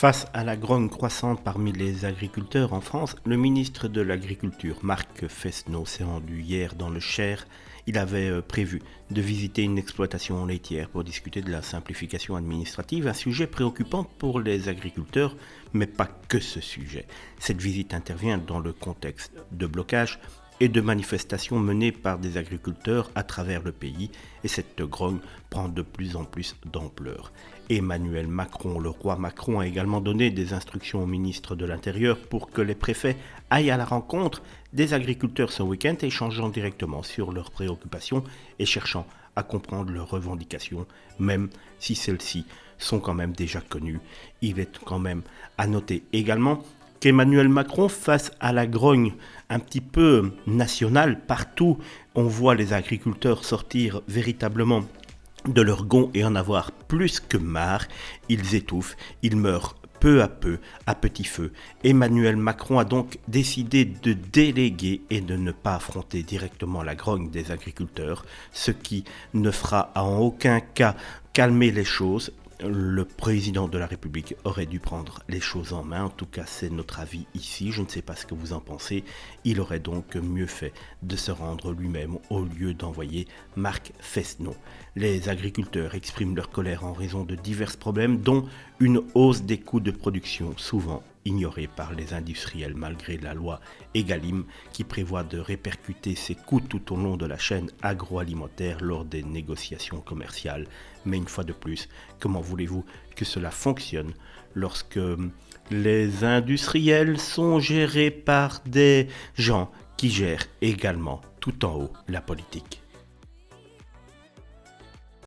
Face à la grogne croissante parmi les agriculteurs en France, le ministre de l'Agriculture, Marc Fesneau, s'est rendu hier dans le Cher. Il avait prévu de visiter une exploitation laitière pour discuter de la simplification administrative, un sujet préoccupant pour les agriculteurs, mais pas que ce sujet. Cette visite intervient dans le contexte de blocage et de manifestations menées par des agriculteurs à travers le pays, et cette grogne prend de plus en plus d'ampleur. Emmanuel Macron, le roi Macron, a également donné des instructions au ministre de l'Intérieur pour que les préfets aillent à la rencontre des agriculteurs ce week-end, échangeant directement sur leurs préoccupations et cherchant à comprendre leurs revendications, même si celles-ci sont quand même déjà connues. Il est quand même à noter également qu'Emmanuel Macron, face à la grogne un petit peu nationale, partout on voit les agriculteurs sortir véritablement de leur gonds et en avoir plus que marre. Ils étouffent, ils meurent peu à peu, à petit feu. Emmanuel Macron a donc décidé de déléguer et de ne pas affronter directement la grogne des agriculteurs, ce qui ne fera en aucun cas calmer les choses. Le président de la République aurait dû prendre les choses en main, en tout cas c'est notre avis ici, je ne sais pas ce que vous en pensez. Il aurait donc mieux fait de se rendre lui-même au lieu d'envoyer Marc Fesneau. Les agriculteurs expriment leur colère en raison de divers problèmes, dont une hausse des coûts de production souvent ignorée par les industriels malgré la loi Egalim qui prévoit de répercuter ces coûts tout au long de la chaîne agroalimentaire lors des négociations commerciales. Mais une fois de plus, comment voulez-vous que cela fonctionne lorsque les industriels sont gérés par des gens qui gèrent également tout en haut la politique ?